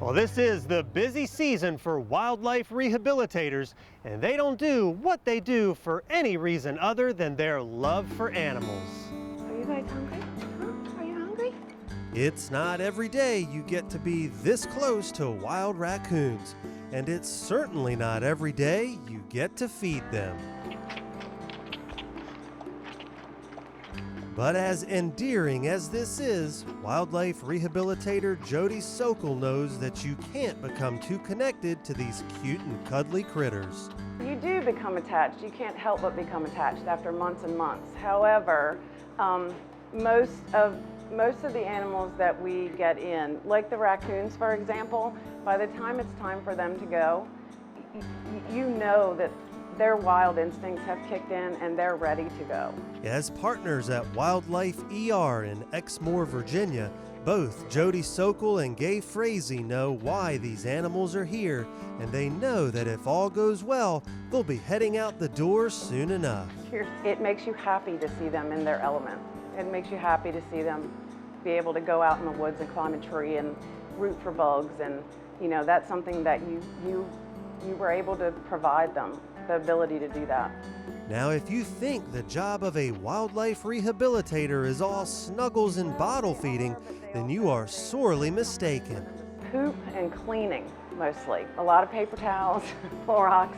Well, this is the busy season for wildlife rehabilitators, and they don't do what they do for any reason other than their love for animals. Are you guys hungry? Huh? Are you hungry? It's not every day you get to be this close to wild raccoons, and it's certainly not every day you get to feed them. But as endearing as this is, wildlife rehabilitator Jody Sokol knows that you can't become too connected to these cute and cuddly critters. You do become attached. You can't help but become attached after months and months. However, most of the animals that we get in, like the raccoons, for example, by the time it's time for them to go, you know that their wild instincts have kicked in and they're ready to go. As partners at Wildlife ER in Exmoor, Virginia, both Jody Sokol and Gay Frazee know why these animals are here, and they know that if all goes well, they'll be heading out the door soon enough. It makes you happy to see them in their element. It makes you happy to see them be able to go out in the woods and climb a tree and root for bugs, and you know, that's something that you were able to provide them, the ability to do that. Now, if you think the job of a wildlife rehabilitator is all snuggles and bottle feeding, then you are sorely mistaken. Poop and cleaning, mostly. A lot of paper towels, Clorox.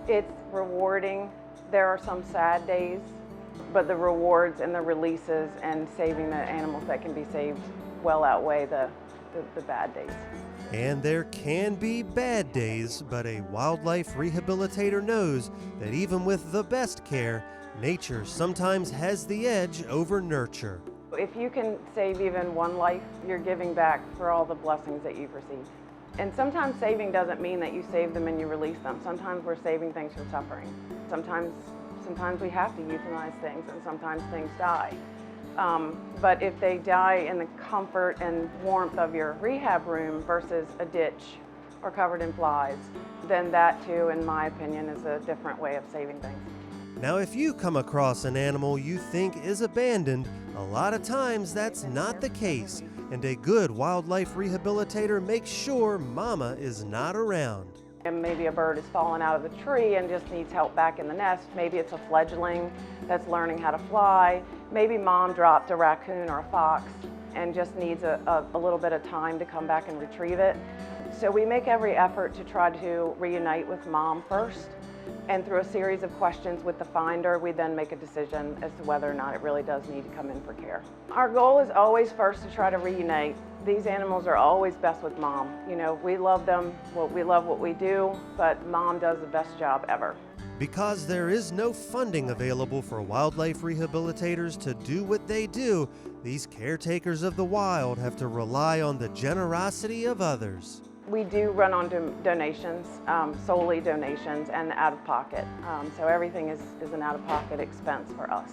It's rewarding. There are some sad days, but the rewards and the releases and saving the animals that can be saved well outweigh the bad days. And there can be bad days, but a wildlife rehabilitator knows that even with the best care, nature sometimes has the edge over nurture. If you can save even one life, you're giving back for all the blessings that you've received. And sometimes saving doesn't mean that you save them and you release them. Sometimes we're saving things from suffering. Sometimes we have to euthanize things, and sometimes things die. But if they die in the comfort and warmth of your rehab room versus a ditch or covered in flies, then that too, in my opinion, is a different way of saving things. Now, if you come across an animal you think is abandoned, a lot of times that's not the case, and a good wildlife rehabilitator makes sure mama is not around. And maybe a bird has fallen out of the tree and just needs help back in the nest. Maybe it's a fledgling that's learning how to fly. Maybe mom dropped a raccoon or a fox and just needs a little bit of time to come back and retrieve it. So we make every effort to try to reunite with mom first. And through a series of questions with the finder, we then make a decision as to whether or not it really does need to come in for care. Our goal is always first to try to reunite. These animals are always best with mom. You know, we love them, we love what we do, but mom does the best job ever. Because there is no funding available for wildlife rehabilitators to do what they do, these caretakers of the wild have to rely on the generosity of others. We do run on donations, solely donations and out of pocket. So everything is an out of pocket expense for us.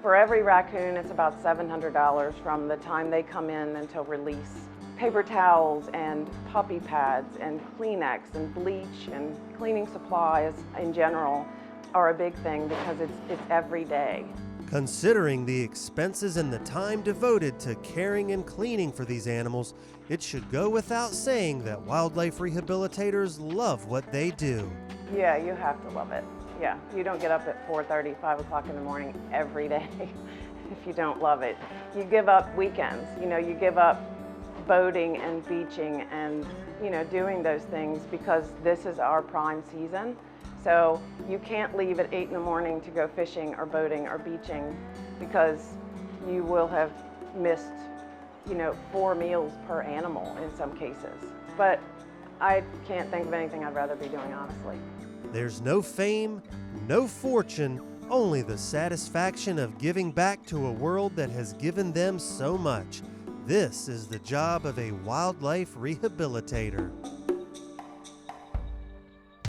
For every raccoon, it's about $700 from the time they come in until release. Paper towels and puppy pads and Kleenex and bleach and cleaning supplies in general are a big thing because it's every day. Considering the expenses and the time devoted to caring and cleaning for these animals, it should go without saying that wildlife rehabilitators love what they do. Yeah, you have to love it. Yeah, you don't get up at 4:30, 5 o'clock in the morning every day if you don't love it. You give up weekends, you know, you give up boating and beaching and, you know, doing those things because this is our prime season. So you can't leave at 8 in the morning to go fishing or boating or beaching because you will have missed, you know, 4 meals per animal in some cases. But I can't think of anything I'd rather be doing, honestly. There's no fame, no fortune, only the satisfaction of giving back to a world that has given them so much. This is the job of a wildlife rehabilitator.